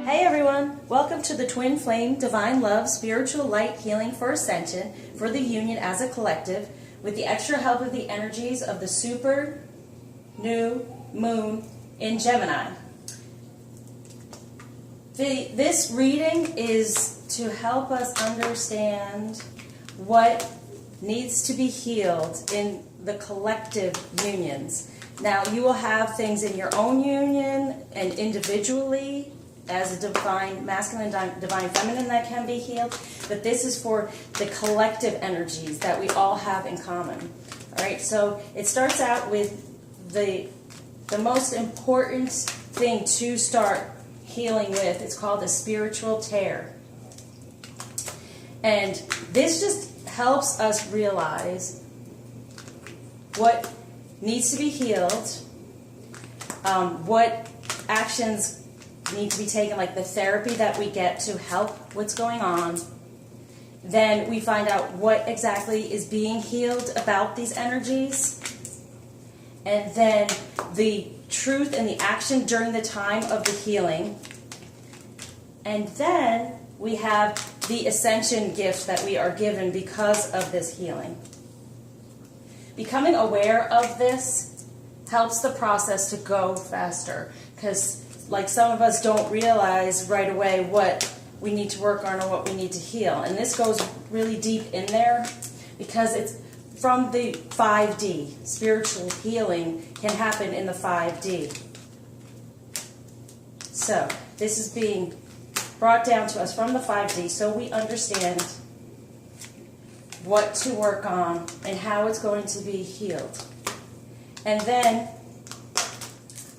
Hey everyone, welcome to the Twin Flame Divine Love Spiritual Light Healing for Ascension for the union as a collective with the extra help of the energies of the super new moon in Gemini. This reading is to help us understand what needs to be healed in the collective unions. Now, you will have things in your own union and individually as a divine masculine and divine feminine that can be healed, but this is for the collective energies that we all have in common. All right, so it starts out with the most important thing to start healing with. It's called a spiritual tear. And this just helps us realize what needs to be healed, what actions need to be taken, like the therapy that we get to help what's going on. Then we find out what exactly is being healed about these energies. And then the truth and the action during the time of the healing. And then we have the ascension gift that we are given because of this healing. Becoming aware of this helps the process to go faster, because like some of us don't realize right away what we need to work on or what we need to heal. And this goes really deep in there because it's from the 5D. Spiritual healing can happen in the 5D. So this is being brought down to us from the 5D so we understand what to work on and how it's going to be healed. And then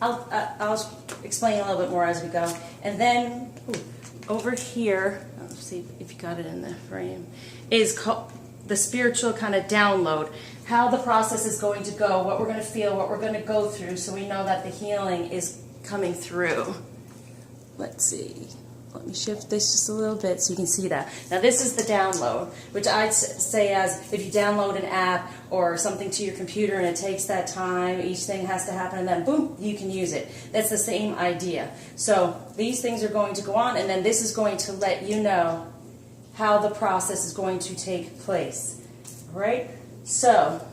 I'll explain a little bit more as we go. And then over here, let's see if you got it in the frame, is called the spiritual kind of download. How the process is going to go, what we're going to feel, what we're going to go through, so we know that the healing is coming through. Let's see. Let me shift this just a little bit so you can see that. Now this is the download, which I'd say as if you download an app or something to your computer and it takes that time, each thing has to happen, and then boom, you can use it. That's the same idea. So these things are going to go on, and then this is going to let you know how the process is going to take place. All right? So,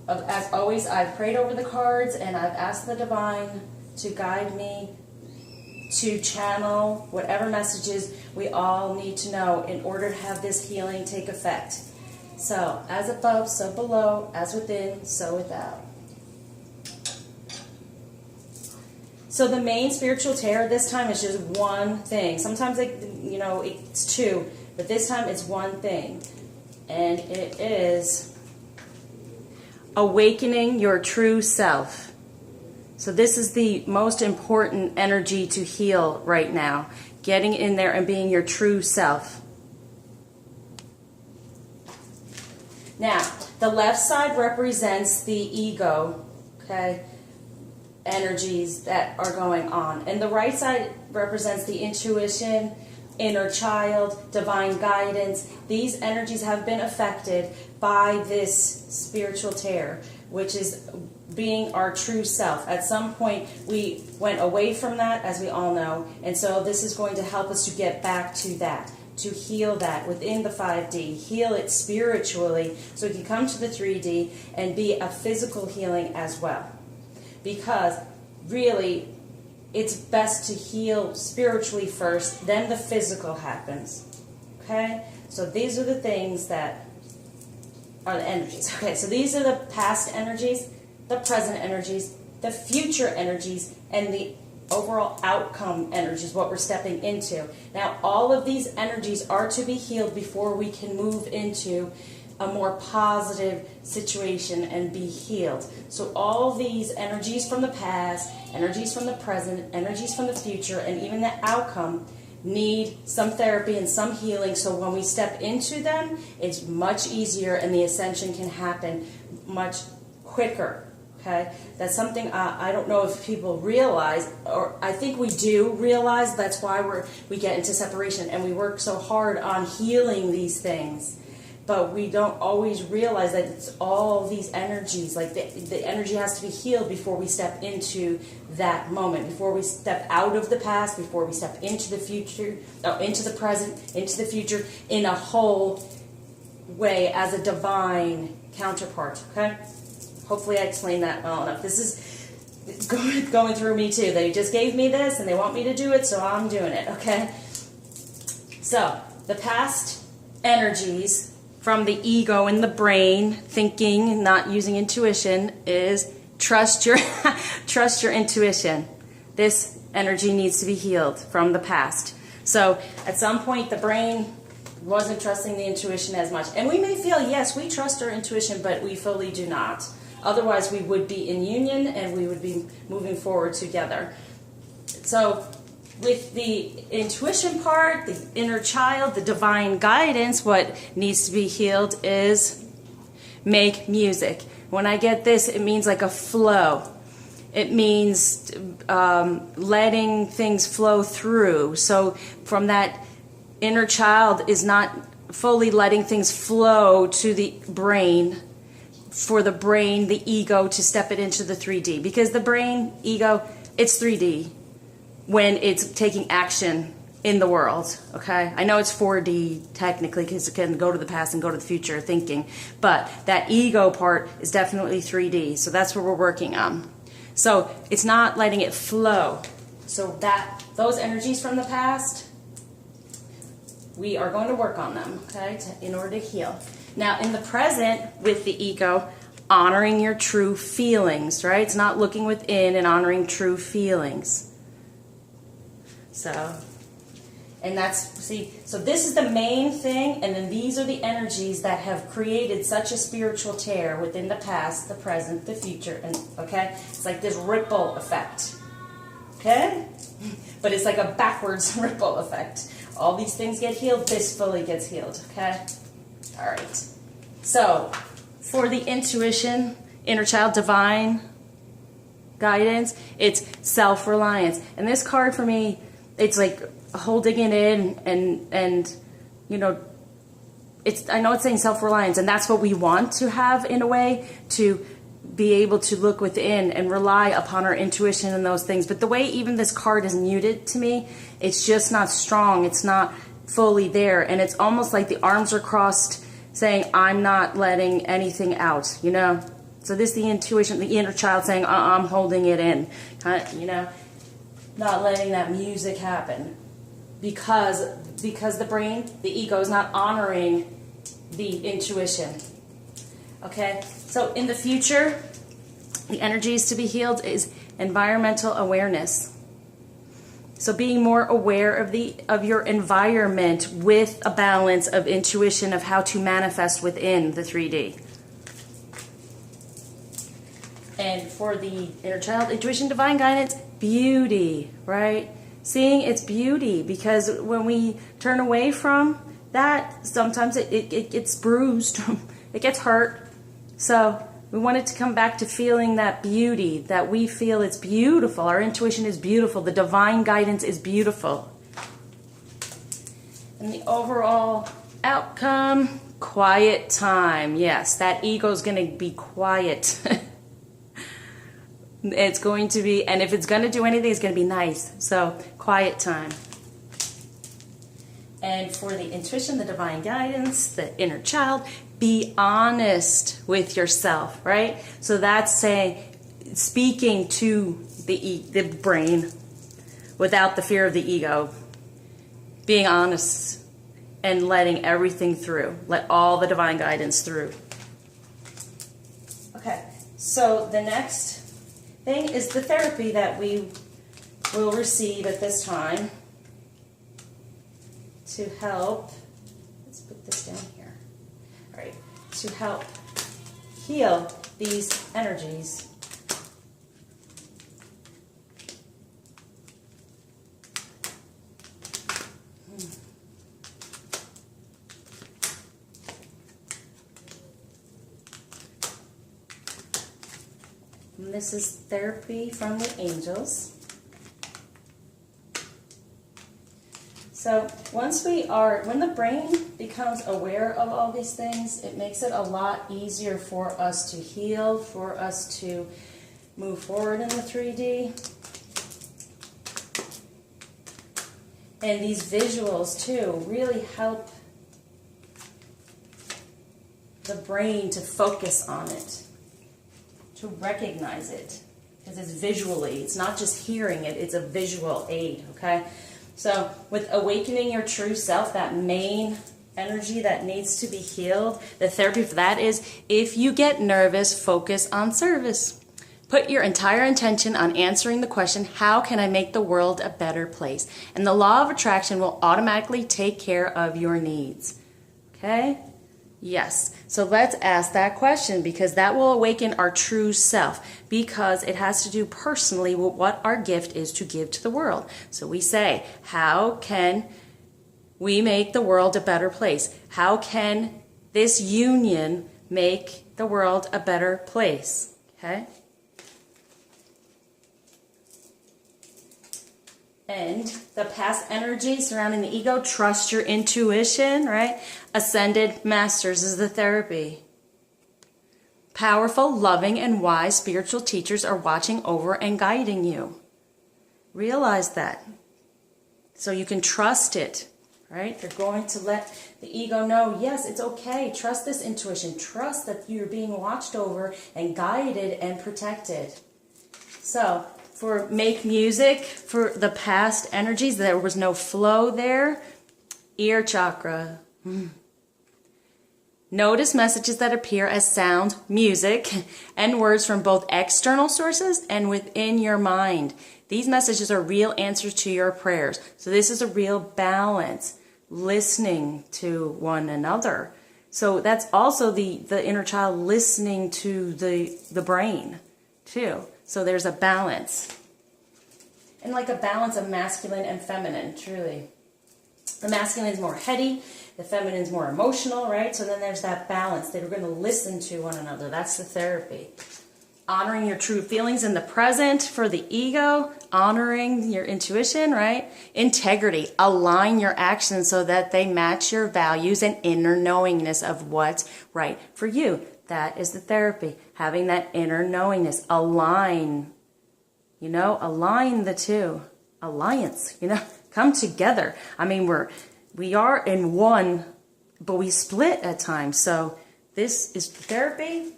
as always, I've prayed over the cards and I've asked the divine to guide me to channel whatever messages we all need to know in order to have this healing take effect. So, as above, so below, as within, so without. So the main spiritual tear this time is just one thing. Sometimes it's two, but this time it's one thing. And it is awakening your true self. So this is the most important energy to heal right now. Getting in there and being your true self. Now, the left side represents the ego, okay, energies that are going on. And the right side represents the intuition, inner child, divine guidance. These energies have been affected by this spiritual tear, which is being our true self. At some point, we went away from that, as we all know, and so this is going to help us to get back to that, to heal that within the 5D, heal it spiritually, so we can come to the 3D and be a physical healing as well. Because really, it's best to heal spiritually first, then the physical happens. Okay? So these are the things that are the energies. Okay, so these are the past energies, the present energies, the future energies, and the overall outcome energies, what we're stepping into. Now, all of these energies are to be healed before we can move into a more positive situation and be healed. So all these energies from the past, energies from the present, energies from the future, and even the outcome need some therapy and some healing, so when we step into them, it's much easier and the ascension can happen much quicker. Okay, that's something I don't know if people realize, or I think we do realize. That's why we get into separation and we work so hard on healing these things, but we don't always realize that it's all these energies. Like the energy has to be healed before we step into that moment, before we step out of the past, before we step into the future, into the present, into the future, in a whole way as a divine counterpart. Okay? Hopefully I explained that well enough. This is going through me too. They just gave me this and they want me to do it, so I'm doing it. Okay? So the past energies from the ego and the brain, thinking, not using intuition, is trust your trust your intuition. This energy needs to be healed from the past. So at some point the brain wasn't trusting the intuition as much. And we may feel, yes, we trust our intuition, but we fully do not. Otherwise we would be in union and we would be moving forward together. So with the intuition part, the inner child, the divine guidance, what needs to be healed is make music. When I get this, it means like a flow. It means letting things flow through. So from that inner child is not fully letting things flow to the brain, for the brain, the ego, to step it into the 3D. Because the brain, ego, it's 3D. When it's taking action in the world, okay? I know it's 4D technically because it can go to the past and go to the future thinking, but that ego part is definitely 3D, so that's what we're working on. So it's not letting it flow. So that those energies from the past, we are going to work on them, okay, in order to heal. Now, in the present with the ego, honoring your true feelings, right? It's not looking within and honoring true feelings. So, and that's, see, so this is the main thing, and then these are the energies that have created such a spiritual tear within the past, the present, the future, and, okay? It's like this ripple effect, okay? But it's like a backwards ripple effect. All these things get healed, this fully gets healed, okay? All right. So, for the intuition, inner child, divine guidance, it's self-reliance. And this card for me, it's like holding it in and you know, it's, I know it's saying self-reliance, and that's what we want to have in a way, to be able to look within and rely upon our intuition and those things. But the way even this card is muted to me, it's just not strong. It's not fully there. And it's almost like the arms are crossed saying, I'm not letting anything out, you know? So this is the intuition, the inner child saying, I'm holding it in, you know? Not letting that music happen because the brain, the ego, is not honoring the intuition. Okay, so in the future, the energies to be healed is environmental awareness. So being more aware of your environment with a balance of intuition of how to manifest within the 3D. And for the inner child, intuition, divine guidance, beauty, right? Seeing its beauty, because when we turn away from that, sometimes it gets bruised, it gets hurt. So we want it to come back to feeling that beauty, that we feel it's beautiful. Our intuition is beautiful. The divine guidance is beautiful. And the overall outcome, quiet time. Yes, that ego is going to be quiet. It's going to be, and if it's going to do anything, it's going to be nice. So, quiet time. And for the intuition, the divine guidance, the inner child, be honest with yourself, right? So that's saying, speaking to the brain without the fear of the ego. Being honest and letting everything through. Let all the divine guidance through. Okay, so the next thing is the therapy that we will receive at this time to help, let's put this down here, all right, to help heal these energies. And this is therapy from the angels. So So when the brain becomes aware of all these things, it makes it a lot easier for us to heal, for us to move forward in the 3D. And these visuals too really help the brain to focus on it, to recognize it, because it's visually, it's not just hearing it, it's a visual aid, okay? So with awakening your true self, that main energy that needs to be healed, the therapy for that is, if you get nervous, focus on service. Put your entire intention on answering the question, how can I make the world a better place? And the law of attraction will automatically take care of your needs. Okay? Yes. So let's ask that question, because that will awaken our true self, because it has to do personally with what our gift is to give to the world. So we say, how can we make the world a better place? How can this union make the world a better place? Okay? And the past energy surrounding the ego, trust your intuition, right? Ascended masters is the therapy. Powerful, loving, and wise spiritual teachers are watching over and guiding you. Realize that. So you can trust it, right? They're going to let the ego know, yes, it's okay. Trust this intuition. Trust that you're being watched over and guided and protected. So, for make music, for the past energies, there was no flow there. Ear chakra. Notice messages that appear as sound, music, and words from both external sources and within your mind. These messages are real answers to your prayers. So this is a real balance, listening to one another. So that's also the inner child listening to the brain too. So there's a balance. And like a balance of masculine and feminine, truly. The masculine is more heady, the feminine is more emotional, right? So then there's that balance. They're going to listen to one another. That's the therapy. Honoring your true feelings in the present for the ego, honoring your intuition, right? Integrity. Align your actions so that they match your values and inner knowingness of what's right for you. That is the therapy. Having that inner knowingness. Align. Align the two. Alliance, come together. I mean, we are in one, but we split at times. So this is therapy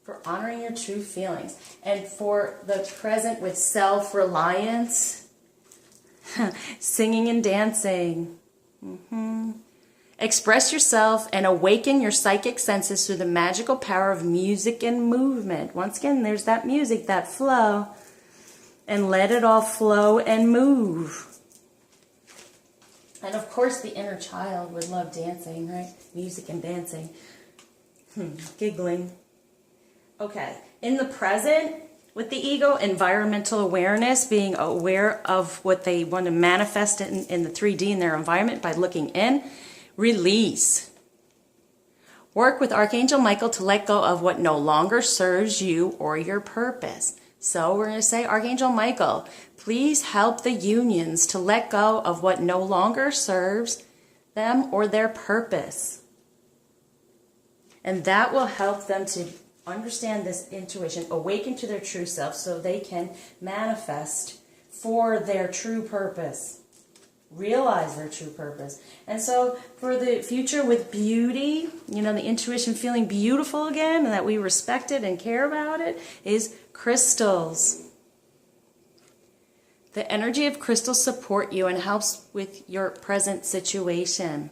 for honoring your true feelings. And for the present with self-reliance, singing and dancing. Express yourself and awaken your psychic senses through the magical power of music and movement. Once again, there's that music, that flow. And let it all flow and move. And of course, the inner child would love dancing, right? Music and dancing. Giggling. Okay. In the present, with the ego, environmental awareness, being aware of what they want to manifest in the 3D in their environment by looking in. Release. Work with Archangel Michael to let go of what no longer serves you or your purpose. So we're going to say, Archangel Michael, please help the unions to let go of what no longer serves them or their purpose. And that will help them to understand this intuition, awaken to their true self so they can manifest for their true purpose. Realize their true purpose. And so for the future with beauty, the intuition feeling beautiful again and that we respect it and care about it is crystals. The energy of crystals support you and helps with your present situation.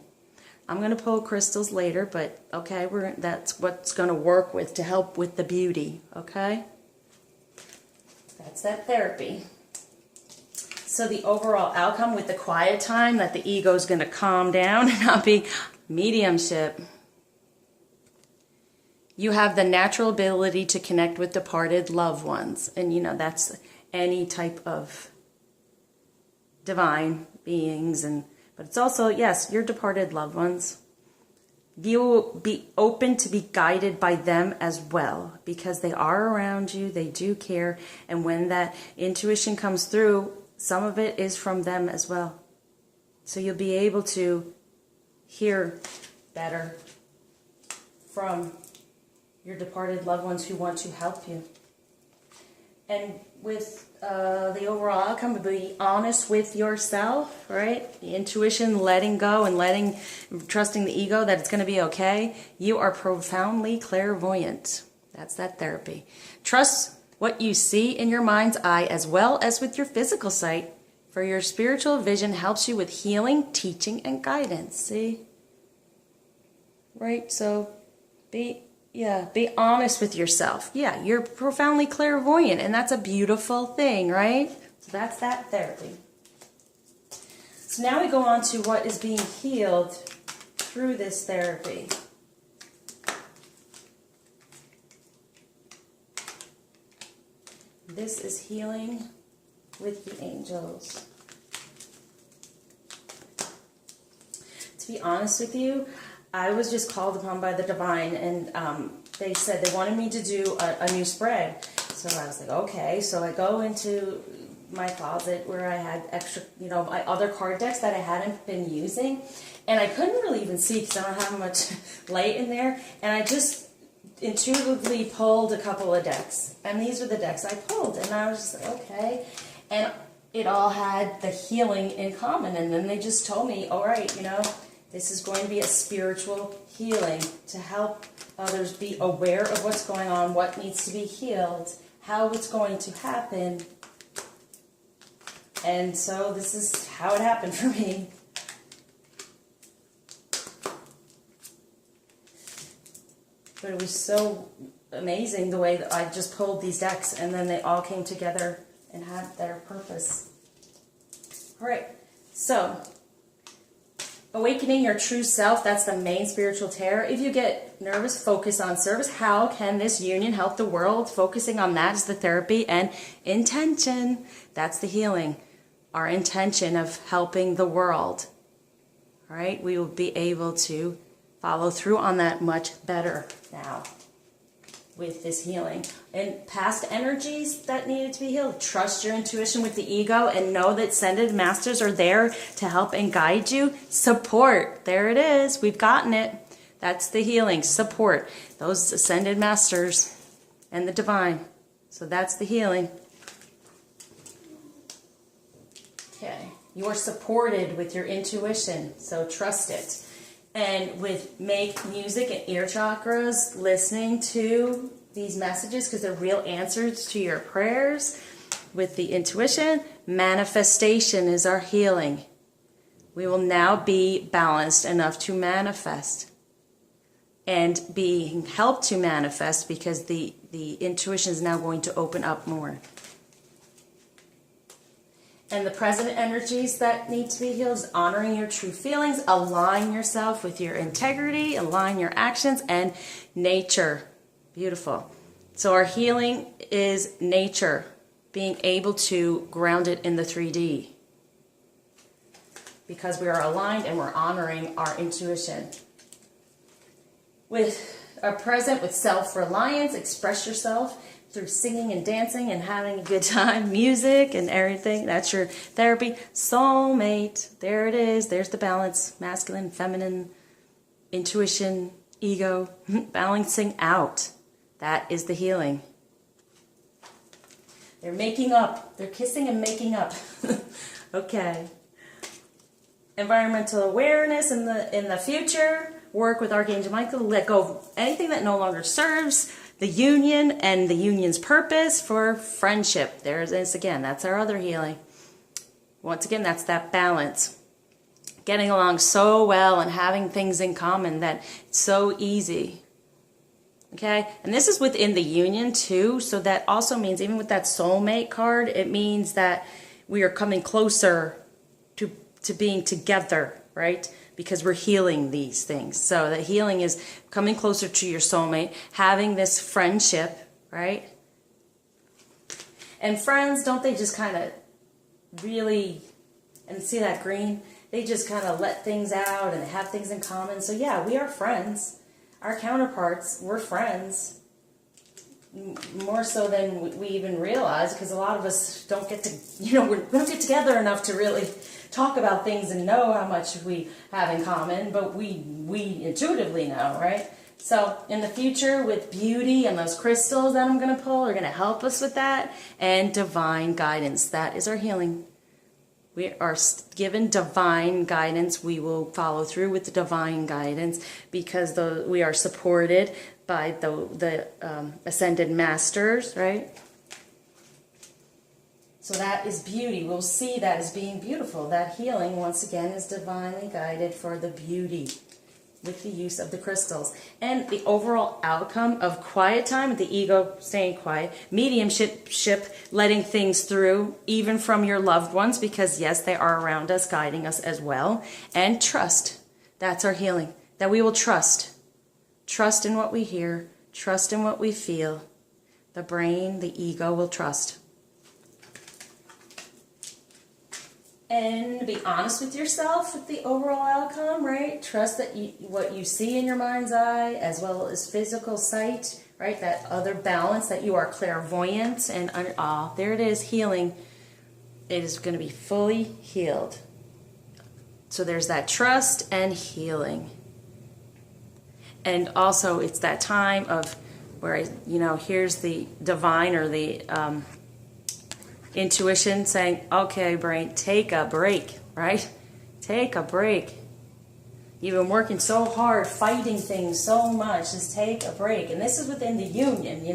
I'm going to pull crystals later, but okay, that's what's going to work with to help with the beauty, okay? That's that therapy. So the overall outcome with the quiet time, that the ego is going to calm down and not be mediumship. You have the natural ability to connect with departed loved ones. And that's any type of divine beings. But it's also, yes, your departed loved ones. You will be open to be guided by them as well, because they are around you, they do care. And when that intuition comes through, some of it is from them as well. So you'll be able to hear better from your departed loved ones who want to help you. And with the overall outcome, be honest with yourself, right? The intuition, letting go and trusting the ego that it's going to be okay. You are profoundly clairvoyant. That's that therapy. Trust what you see in your mind's eye as well as with your physical sight, for your spiritual vision helps you with healing, teaching, and guidance. See? Right? So be honest with yourself. Yeah, you're profoundly clairvoyant, and that's a beautiful thing, right? So that's that therapy. So now we go on to what is being healed through this therapy. This is healing with the angels. To be honest with you, I was just called upon by the divine, and they said they wanted me to do a new spread. So I was like, okay. So I go into my closet where I had extra, my other card decks that I hadn't been using, and I couldn't really even see because I don't have much light in there. And I just intuitively pulled a couple of decks, and these were the decks I pulled, and I was just like, okay. And it all had the healing in common, and then they just told me, all right, this is going to be a spiritual healing to help others be aware of what's going on, what needs to be healed, how it's going to happen. And so this is how it happened for me. But it was so amazing the way that I just pulled these decks, and then they all came together and had their purpose. All right, so awakening your true self, that's the main spiritual Tare. If you get nervous, focus on service. How can this union help the world? Focusing on that is the therapy. And intention, that's the healing. Our intention of helping the world. All right, we will be able to follow through on that much better now with this healing. And past energies that needed to be healed, trust your intuition with the ego and know that ascended masters are there to help and guide you. Support, there it is, we've gotten it. That's the healing, support. Those ascended masters and the divine. So that's the healing. Okay, you're supported with your intuition, so trust it. And with make music and ear chakras, listening to these messages because they're real answers to your prayers. With the intuition, manifestation is our healing. We will now be balanced enough to manifest and being helped to manifest because the intuition is now going to open up more. And the present energies that need to be healed is honoring your true feelings, align yourself with your integrity, align your actions, and nature. Beautiful. So our healing is nature, being able to ground it in the 3D. Because we are aligned and we're honoring our intuition. With a present with self-reliance, express yourself through singing and dancing and having a good time, music and everything. That's your therapy. Soulmate, there it is. There's the balance, masculine, feminine, intuition, ego, balancing out. That is the healing. They're making up. They're kissing and making up. Okay. Environmental awareness in the future. Work with Archangel Michael. Let go of anything that no longer serves the union and the union's purpose for friendship. There it is again. That's our other healing. Once again, that's that balance. Getting along so well and having things in common that it's so easy. Okay? And this is within the union too. So that also means, even with that soulmate card, it means that we are coming closer to being together, right? Because we're healing these things. So the healing is coming closer to your soulmate, having this friendship, right? And friends, don't they just kind of really, and see that green? They just kind of let things out and have things in common. So yeah, we are friends. Our counterparts, we're friends. more so than we even realize, because a lot of us don't get to, we don't get together enough to really talk about things and know how much we have in common, but we intuitively know, right? So in the future, with beauty and those crystals that I'm going to pull are going to help us with that, and divine guidance. That is our healing. We are given divine guidance. We will follow through with the divine guidance because we are supported by the ascended masters, right? So that is beauty. We'll see that as being beautiful. That healing, once again, is divinely guided for the beauty with the use of the crystals. And the overall outcome of quiet time, the ego staying quiet, mediumship, letting things through, even from your loved ones, because yes, they are around us, guiding us as well. And trust. That's our healing. That we will trust. Trust in what we hear. Trust in what we feel. The brain, the ego will trust. And be honest with yourself with the overall outcome, right? Trust that what you see in your mind's eye, as well as physical sight, right? That other balance, that you are clairvoyant, and there it is, healing. It is going to be fully healed. So there's that trust and healing. And also it's that time of where, here's the divine or the intuition saying, okay, brain, take a break, right? Take a break. You've been working so hard, fighting things so much. Just take a break. And this is within the union,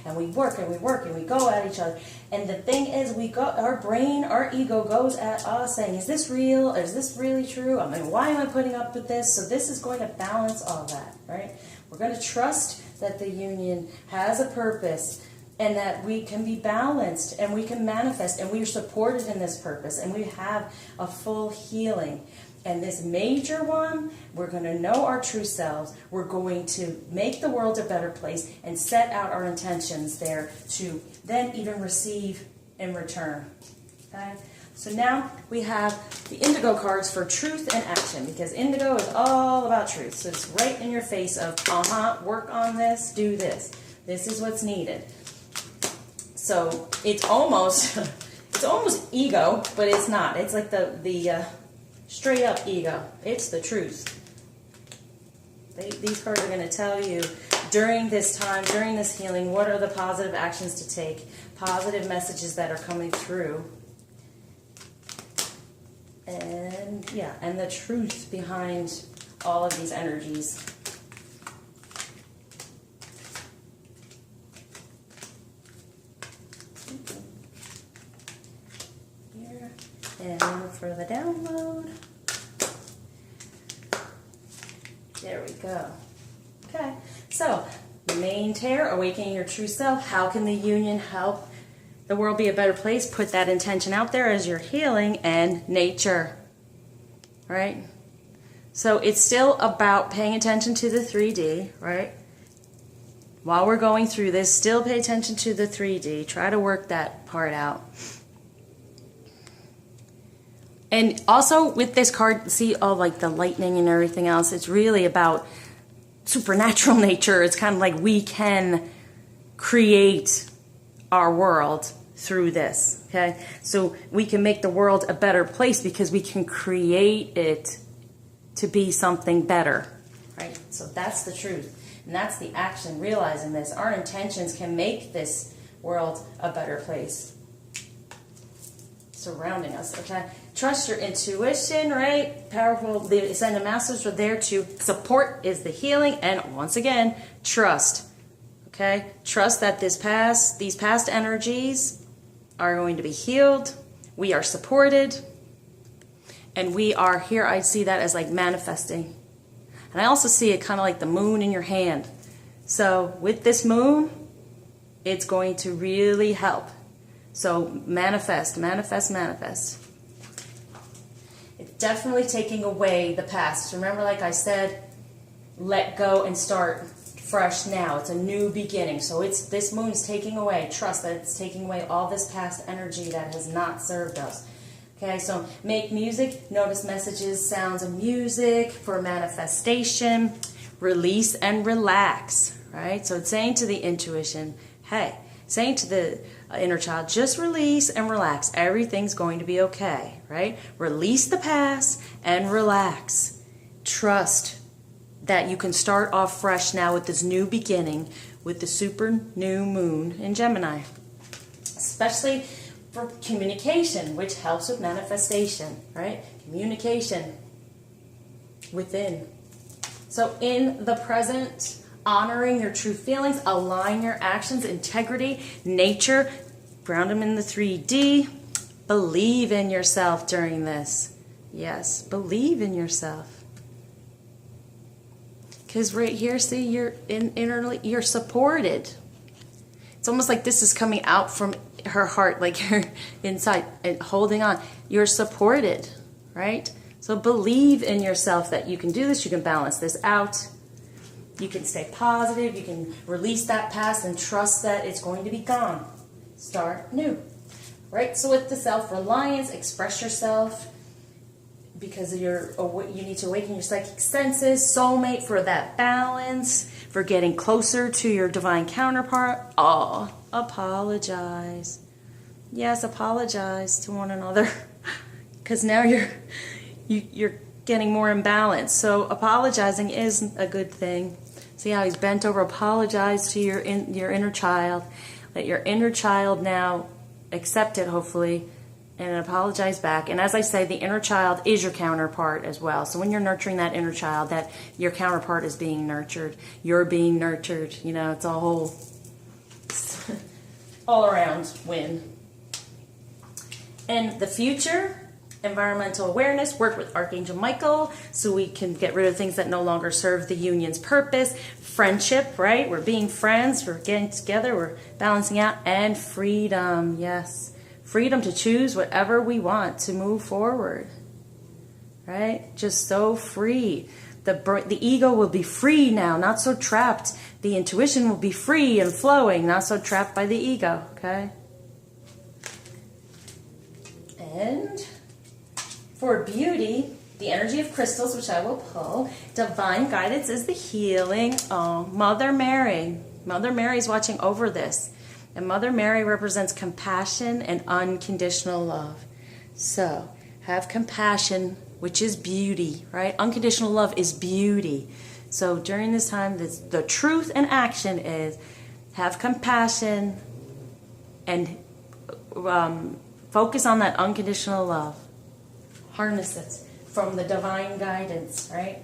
and we work and we work and we go at each other. And the thing is, our brain, our ego goes at us saying, is this real? Is this really true? Why am I putting up with this? So this is going to balance all that, right? We're going to trust that the union has a purpose, and that we can be balanced and we can manifest, and we are supported in this purpose, and we have a full healing. And this major one, we're going to know our true selves. We're going to make the world a better place and set out our intentions there to then even receive in return. Okay? So now we have the indigo cards for truth and action, because indigo is all about truth. So it's right in your face of, work on this, do this. This is what's needed. So it's almost ego, but it's not. It's like the straight up ego. It's the truth. These cards are going to tell you during this time, during this healing, what are the positive actions to take, positive messages that are coming through, and the truth behind all of these energies. And for the download, there we go. Okay, so main Tare, awakening your true self. How can the union help the world be a better place? Put that intention out there as you're healing, and nature, right? So it's still about paying attention to the 3D, right? While we're going through this, still pay attention to the 3D. Try to work that part out. And also with this card, see all like the lightning and everything else, it's really about supernatural nature. It's kind of like we can create our world through this, okay? So we can make the world a better place because we can create it to be something better, right? So that's the truth. And that's the action, realizing this. Our intentions can make this world a better place surrounding us, okay? Trust your intuition, right? Powerful. The Ascended Masters are there to support is the healing. And once again, trust, okay? Trust that these past energies are going to be healed. We are supported. And we are here. I see that as like manifesting. And I also see it kind of like the moon in your hand. So with this moon, it's going to really help. So manifest, manifest, manifest. It's definitely taking away the past. Remember, like I said, let go and start fresh now. It's a new beginning. So this moon's taking away. Trust that it's taking away all this past energy that has not served us. Okay, so make music. Notice messages, sounds of music for manifestation. Release and relax, right? So it's saying to the intuition, hey, saying to the inner child, just release and relax. Everything's going to be okay, right? Release the past and relax. Trust that you can start off fresh now with this new beginning with the super new moon in Gemini. Especially for communication, which helps with manifestation, right? Communication within. So in the present, honoring your true feelings, align your actions, integrity, nature, ground them in the 3D. Believe in yourself during this. Yes, believe in yourself. Because right here, see, you're internally, you're supported. It's almost like this is coming out from her heart, like you're inside and holding on. You're supported, right? So believe in yourself that you can do this, you can balance this out. You can stay positive, you can release that past and trust that it's going to be gone. Start new, right? So with the self-reliance, express yourself because you need to awaken your psychic senses, soulmate for that balance, for getting closer to your divine counterpart. Oh, apologize. Yes, apologize to one another because now you're getting more imbalanced. So apologizing is a good thing. See how he's bent over. Apologize to your inner child. Let your inner child now accept it, hopefully, and apologize back. And as I say, the inner child is your counterpart as well. So when you're nurturing that inner child, that your counterpart is being nurtured. You're being nurtured. You know, it's a whole all-around win. In the future, environmental awareness, work with Archangel Michael so we can get rid of things that no longer serve the union's purpose. Friendship, right? We're being friends, we're getting together, we're balancing out. And freedom, yes. Freedom to choose whatever we want to move forward, right? Just so free. The ego will be free now, not so trapped. The intuition will be free and flowing, not so trapped by the ego, okay? And for beauty, the energy of crystals, which I will pull, divine guidance is the healing. Oh, Mother Mary. Mother Mary is watching over this. And Mother Mary represents compassion and unconditional love. So, have compassion, which is beauty, right? Unconditional love is beauty. So, during this time, the truth and action is have compassion and focus on that unconditional love. Harness it from the divine guidance, right?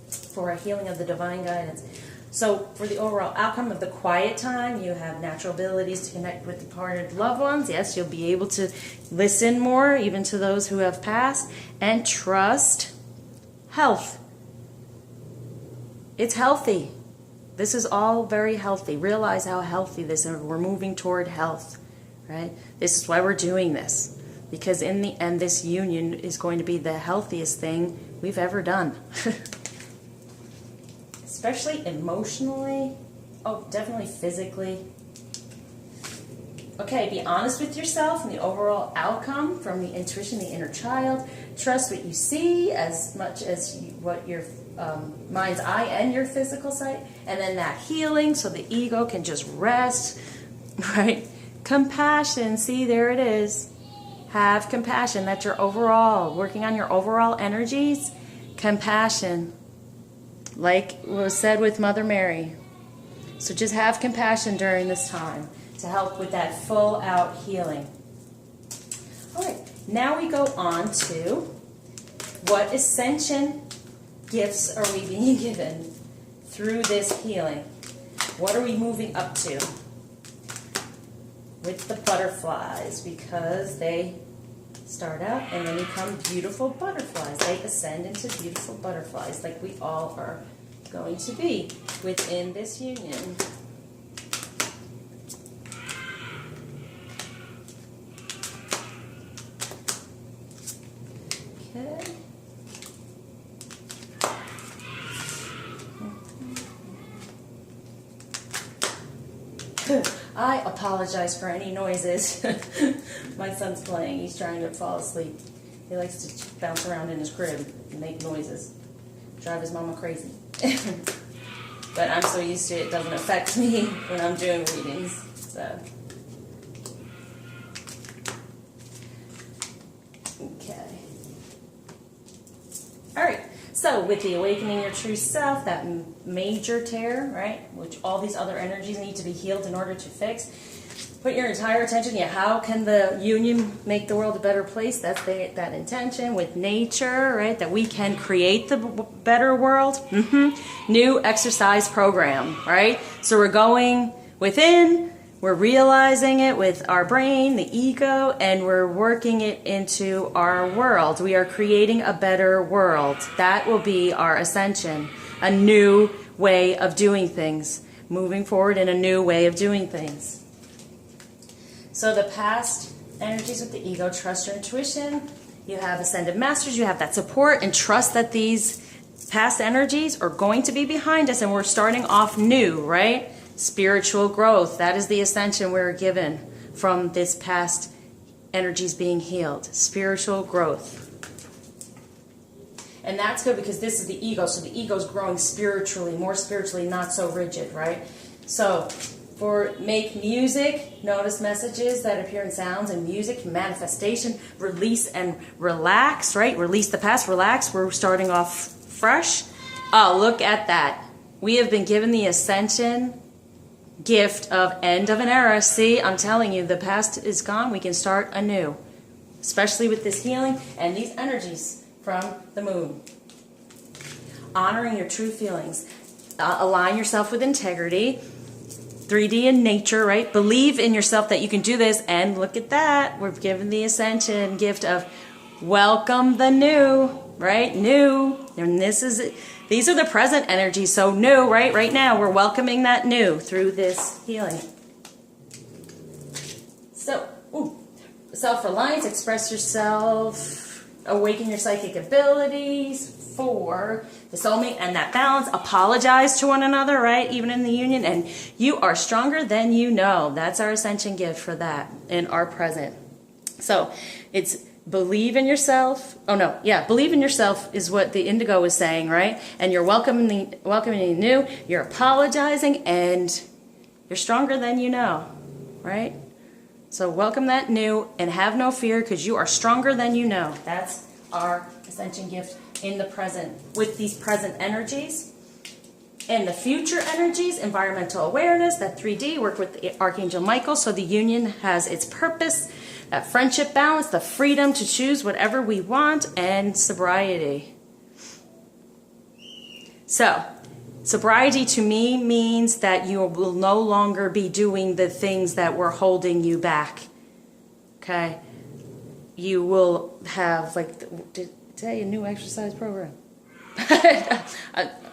For a healing of the divine guidance. So for the overall outcome of the quiet time, you have natural abilities to connect with departed loved ones. Yes, you'll be able to listen more, even to those who have passed. And trust health. It's healthy. This is all very healthy. Realize how healthy this is. We're moving toward health, right? This is why we're doing this. Because in the end, this union is going to be the healthiest thing we've ever done. Especially emotionally. Oh, definitely physically. Okay, be honest with yourself and the overall outcome from the intuition, the inner child. Trust what you see as much as what your mind's eye and your physical sight. And then that healing so the ego can just rest, right? Compassion, see, there it is. Have compassion. That's your overall, working on your overall energies. Compassion. Like was said with Mother Mary. So just have compassion during this time to help with that full out healing. All right, now we go on to what ascension gifts are we being given through this healing? What are we moving up to with the butterflies? Because they start out and then become beautiful butterflies. They ascend into beautiful butterflies like we all are going to be within this union. Okay. I apologize for any noises. My son's playing. He's trying to fall asleep. He likes to bounce around in his crib and make noises. Drive his mama crazy. but I'm so used to it, it doesn't affect me when I'm doing readings. So, okay. All right. So with the awakening your true self, that major tear, right, which all these other energies need to be healed in order to fix, put your entire attention, how can the union make the world a better place? That's that intention with nature, right, that we can create the better world. New exercise program, right? So we're going within, we're realizing it with our brain, the ego, and we're working it into our world. We are creating a better world. That will be our ascension, a new way of doing things, moving forward in a new way of doing things. So the past energies with the ego, trust your intuition. You have ascended masters, you have that support, and trust that these past energies are going to be behind us and we're starting off new, right? Spiritual growth, that is the ascension we're given from this past energies being healed. Spiritual growth. And that's good because this is the ego, so the ego is growing spiritually, more spiritually, not so rigid, right? So for make music, notice messages that appear in sounds and music, manifestation, release and relax, right? Release the past, relax. We're starting off fresh. Oh, look at that. We have been given the ascension gift of end of an era. See, I'm telling you, the past is gone. We can start anew, especially with this healing and these energies from the moon. Honoring your true feelings. Align yourself with integrity. 3D in nature, right? Believe in yourself that you can do this. And look at that. We're given the ascension gift of welcome the new, right? New. And these are the present energies. So new, right? Right now, we're welcoming that new through this healing. So, self-reliance, express yourself, awaken your psychic abilities. 4, the soulmate and that balance. Apologize to one another, right? Even in the union. And you are stronger than you know. That's our ascension gift for that in our present. So it's believe in yourself. Oh no, yeah, believe in yourself is what the indigo is saying, right? And you're welcoming the new. You're apologizing, and you're stronger than you know, right? So welcome that new and have no fear because you are stronger than you know. That's our ascension gift in the present with these present energies. And the future energies, environmental awareness, that 3D, work with the Archangel Michael, so the union has its purpose, that friendship balance, the freedom to choose whatever we want, and sobriety. So, sobriety to me means that you will no longer be doing the things that were holding you back. Okay? You will have, like, did I tell you a new exercise program?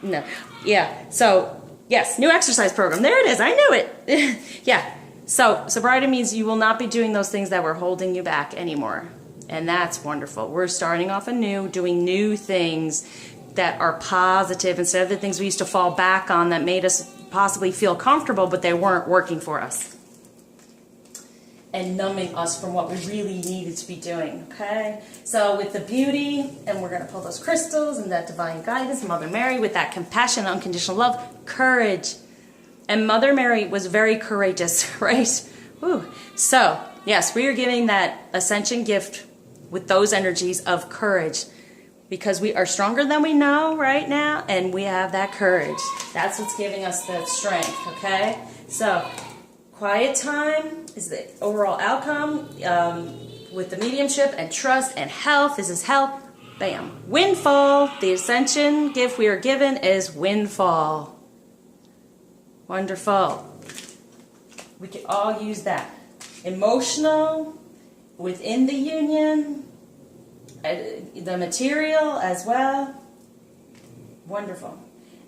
No. Yeah. So, yes, new exercise program. There it is. I knew it. Yeah. So, sobriety means you will not be doing those things that were holding you back anymore. And that's wonderful. We're starting off anew, doing new things that are positive instead of the things we used to fall back on that made us possibly feel comfortable, but they weren't working for us. And numbing us from what we really needed to be doing, okay? So with the beauty, and we're going to pull those crystals and that divine guidance, Mother Mary, with that compassion, unconditional love, courage. And Mother Mary was very courageous, right? Woo. So, yes, we are giving that ascension gift with those energies of courage because we are stronger than we know right now, and we have that courage. That's what's giving us the strength, okay? So, quiet time is the overall outcome with the mediumship and trust and health. This is health. Bam. Windfall. The ascension gift we are given is windfall. Wonderful. We can all use that. Emotional, within the union, the material as well. Wonderful.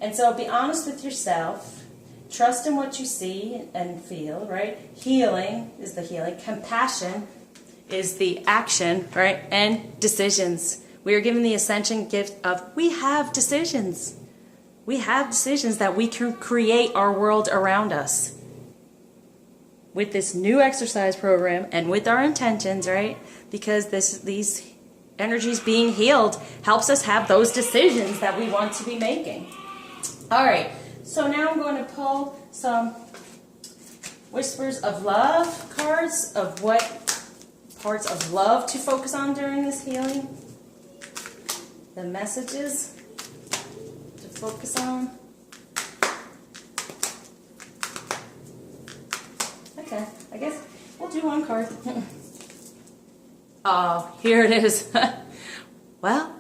And so be honest with yourself. Trust in what you see and feel, right? Healing is the healing. Compassion is the action, right? And decisions. We are given the ascension gift of we have decisions. We have decisions that we can create our world around us. With this new exercise program and with our intentions, right? Because these energies being healed helps us have those decisions that we want to be making. All right. So now I'm going to pull some Whispers of Love cards of what parts of love to focus on during this healing. The messages to focus on. Okay, I guess we'll do one card. Oh, here it is. Well,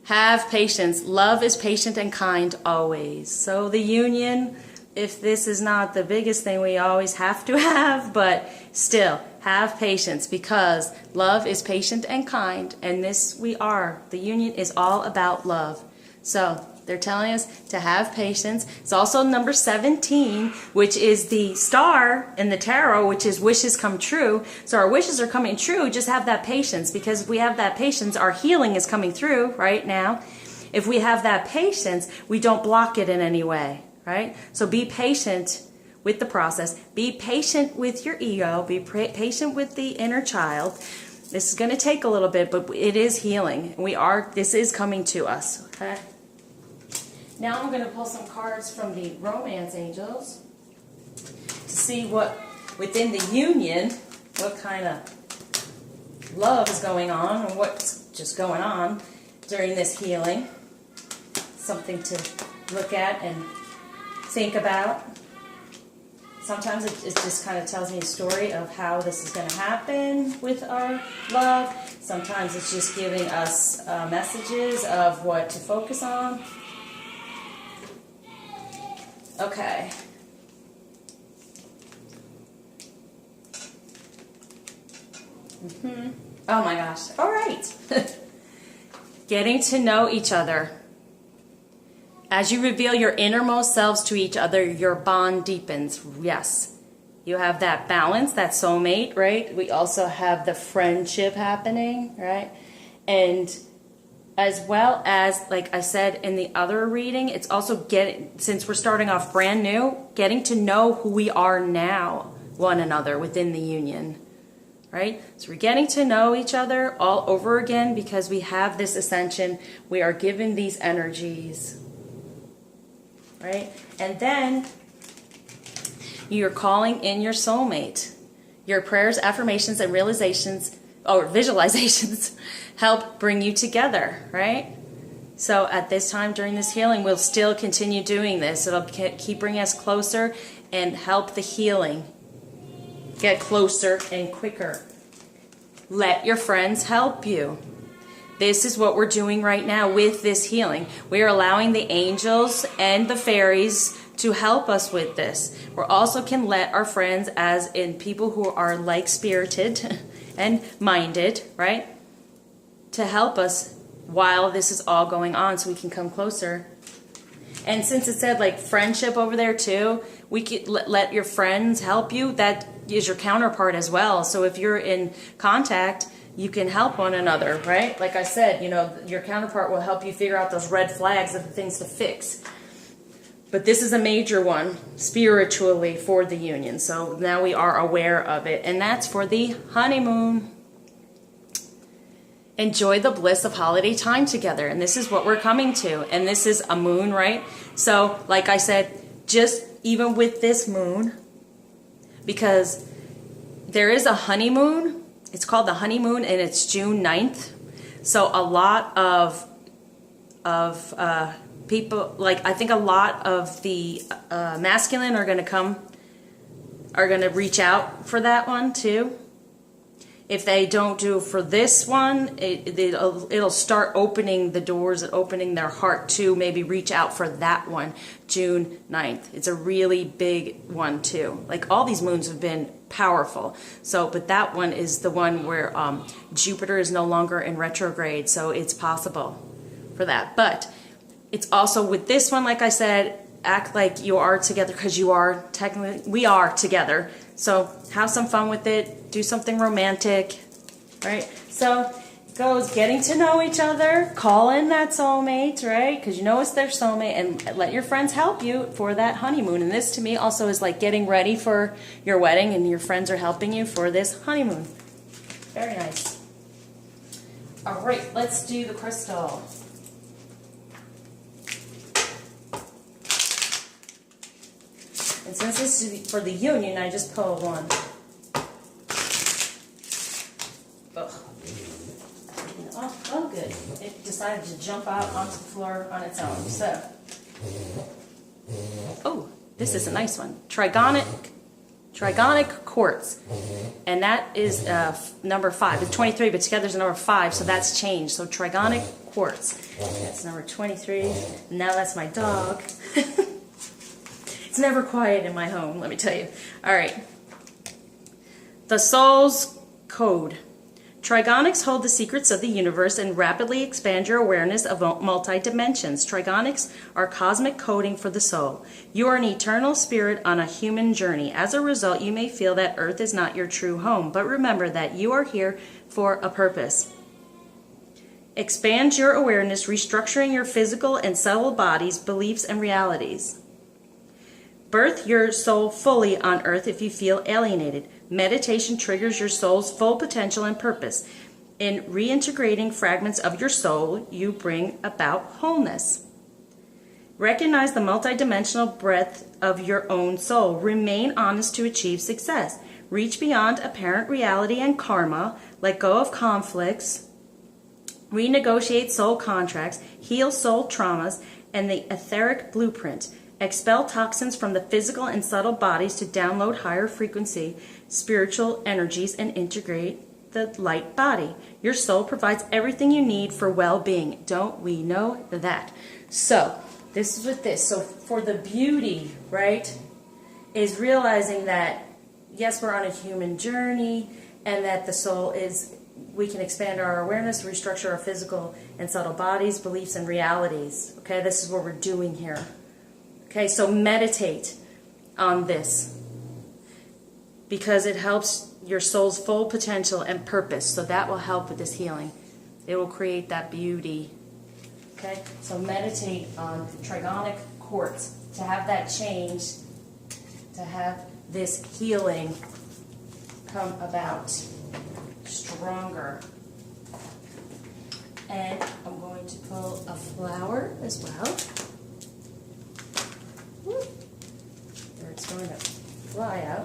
have patience. Love is patient and kind always. So the union, if this is not the biggest thing we always have to have, but still, have patience because love is patient and kind, and this we are. The union is all about love. So they're telling us to have patience. It's also number 17, which is the star in the tarot, which is wishes come true. So our wishes are coming true. Just have that patience, because if we have that patience, our healing is coming through right now. If we have that patience, we don't block it in any way, right? So be patient with the process. Be patient with your ego. Be patient with the inner child. This is going to take a little bit, but it is healing. This is coming to us, okay? Now I'm going to pull some cards from the Romance Angels to see what, within the union, what kind of love is going on and what's just going on during this healing. Something to look at and think about. Sometimes it just kind of tells me a story of how this is going to happen with our love. Sometimes it's just giving us messages of what to focus on. Okay. Oh my gosh. All right. Getting to know each other. As you reveal your innermost selves to each other, your bond deepens. Yes. You have that balance, that soulmate, right? We also have the friendship happening, right? And as well as, like I said in the other reading, it's also since we're starting off brand new, getting to know who we are now, one another within the union, right? So we're getting to know each other all over again because we have this ascension. We are given these energies, right? And then you're calling in your soulmate. Your prayers, affirmations, and realizations, or visualizations, help bring you together, right? So at this time during this healing, we'll still continue doing this. It'll keep bringing us closer and help the healing get closer and quicker. Let your friends help you. This is what we're doing right now with this healing. We are allowing the angels and the fairies to help us with this. We also can let our friends, as in people who are like-spirited and minded, right, to help us while this is all going on so we can come closer. And since it said like friendship over there too, we could let your friends help you. That is your counterpart as well. So if you're in contact, you can help one another, right? Like I said, you know, your counterpart will help you figure out those red flags of the things to fix. But this is a major one spiritually for the union. So now we are aware of it. And that's for the honeymoon. Enjoy the bliss of holiday time together. And this is what we're coming to. And this is a moon, right? So like I said, just even with this moon, because there is a honeymoon. It's called the honeymoon and it's June 9th. So a lot of people, like I think a lot of the masculine are going to reach out for that one too. If they don't do for this one, it'll start opening the doors and opening their heart to maybe reach out for that one, June 9th. It's a really big one too. Like all these moons have been powerful. So, but that one is the one where Jupiter is no longer in retrograde, so it's possible for that. But it's also with this one, like I said, act like you are together because you are technically, we are together. So have some fun with it. Do something romantic, right? So it goes getting to know each other. Call in that soulmate, right? Because you know it's their soulmate. And let your friends help you for that honeymoon. And this to me also is like getting ready for your wedding. And your friends are helping you for this honeymoon. Very nice. All right, let's do the crystal. And since this is for the union, I just pull one. Oh, good. It decided to jump out onto the floor on its own. So, oh, this is a nice one. Trigonic quartz. And that is number 5. It's 23, but together is number 5, so that's changed. So trigonic quartz. That's number 23. Now that's my dog. It's never quiet in my home, let me tell you. All right. The soul's code. Trigonics hold the secrets of the universe and rapidly expand your awareness of multi-dimensions. Trigonics are cosmic coding for the soul. You are an eternal spirit on a human journey. As a result, you may feel that Earth is not your true home, but remember that you are here for a purpose. Expand your awareness, restructuring your physical and subtle bodies, beliefs, and realities. Birth your soul fully on Earth if you feel alienated. Meditation triggers your soul's full potential and purpose. In reintegrating fragments of your soul, you bring about wholeness. Recognize the multidimensional breadth of your own soul. Remain honest to achieve success. Reach beyond apparent reality and karma. Let go of conflicts. Renegotiate soul contracts. Heal soul traumas and the etheric blueprint. Expel toxins from the physical and subtle bodies to download higher frequency spiritual energies and integrate the light body. Your soul provides everything you need for well-being. Don't we know that? So, this is with this. So, for the beauty, right, is realizing that, yes, we're on a human journey and that the soul is, we can expand our awareness, restructure our physical and subtle bodies, beliefs, and realities. Okay, this is what we're doing here. Okay, so meditate on this because it helps your soul's full potential and purpose. So that will help with this healing. It will create that beauty. Okay, so meditate on trigonic quartz to have that change, to have this healing come about stronger. And I'm going to pull a flower as well. Or it's going to fly out.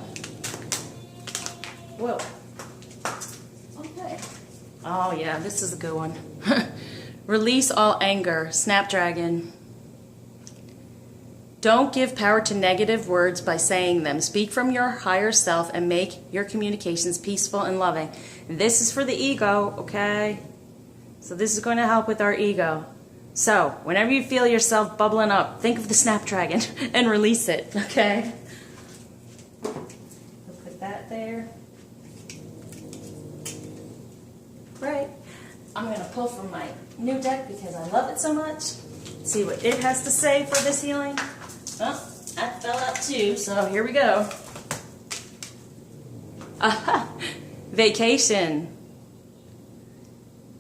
Whoa. Okay. Oh yeah, this is a good one. Release all anger. Snapdragon. Don't give power to negative words by saying them. Speak from your higher self and make your communications peaceful and loving. This is for the ego, okay? So this is going to help with our ego. So, whenever you feel yourself bubbling up, think of the snapdragon and release it, okay? We'll put that there. Right. I'm going to pull from my new deck because I love it so much. See what it has to say for this healing. Oh, that fell out too, so here we go. Aha! Vacation.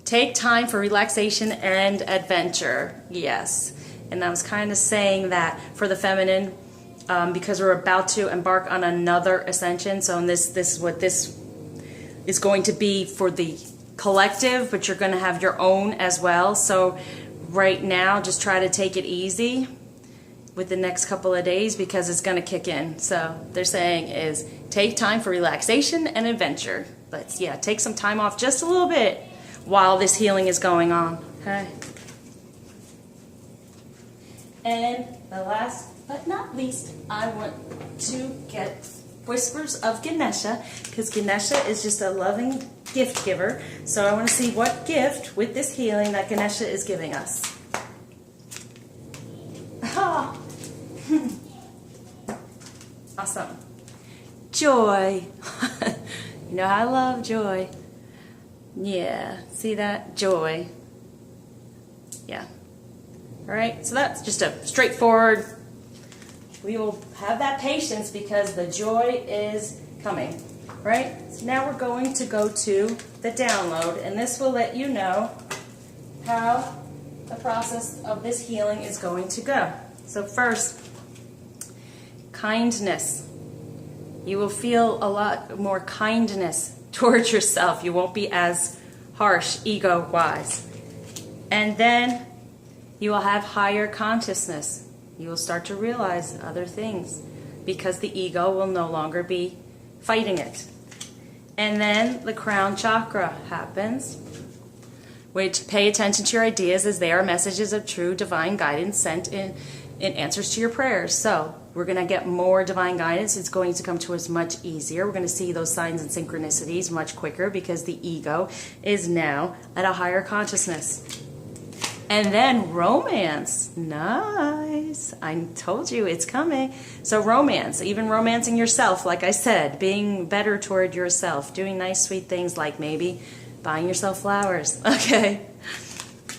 Take time for relaxation and adventure. Yes. And I was kind of saying that for the feminine because we're about to embark on another ascension. So in this is what this is going to be for the collective, but you're going to have your own as well. So right now, just try to take it easy with the next couple of days because it's going to kick in. So they're saying is take time for relaxation and adventure. But yeah, take some time off just a little bit while this healing is going on, okay? And the last but not least, I want to get Whispers of Ganesha, because Ganesha is just a loving gift giver. So I want to see what gift with this healing that Ganesha is giving us. Ah. Awesome. Joy. You know I love joy. Yeah, see that? Joy. Yeah. Alright, so that's just a straightforward, we will have that patience because the joy is coming. Right? So now we're going to go to the download, and this will let you know how the process of this healing is going to go. So first, kindness. You will feel a lot more kindness towards yourself. You won't be as harsh ego-wise. And then you will have higher consciousness. You will start to realize other things. because the ego will no longer be fighting it. And then the crown chakra happens, which pay attention to your ideas as they are messages of true divine guidance sent in answers to your prayers. So we're going to get more divine guidance. It's going to come to us much easier. We're going to see those signs and synchronicities much quicker because the ego is now at a higher consciousness. And then romance. Nice. I told you it's coming. So romance, even romancing yourself, like I said, being better toward yourself, doing nice, sweet things like maybe buying yourself flowers. Okay.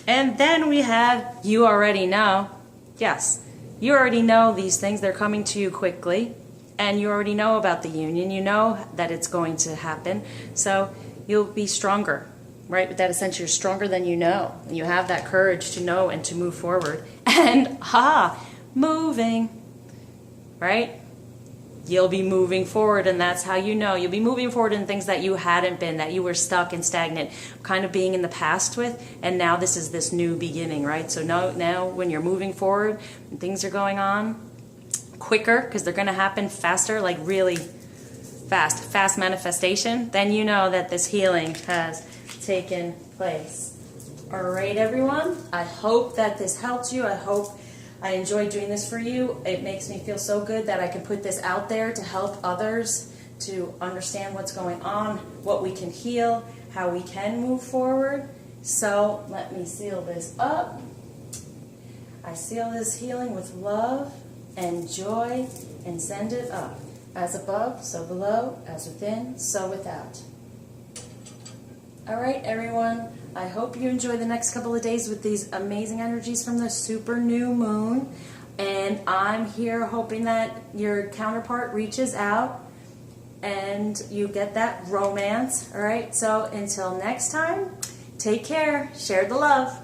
And then we have, you already know. Yes. You already know these things. They're coming to you quickly. And you already know about the union. You know that it's going to happen. So you'll be stronger. Right? With that Ascension, you're stronger than you know. And you have that courage to know and to move forward. And, moving. Right? You'll be moving forward, and that's how you know. You'll be moving forward in things that you hadn't been, that you were stuck and stagnant, kind of being in the past with, and now this is this new beginning, right? So now when you're moving forward, and things are going on quicker, because they're going to happen faster, like really fast manifestation, then you know that this healing has taken place. All right, everyone. I hope that this helped you. I hope I enjoy doing this for you. It makes me feel so good that I can put this out there to help others to understand what's going on, what we can heal, how we can move forward. So let me seal this up. I seal this healing with love and joy and send it up. As above, so below, as within, so without. All right, everyone. I hope you enjoy the next couple of days with these amazing energies from the super new moon. And I'm here hoping that your counterpart reaches out and you get that romance. All right, so until next time, take care. Share the love.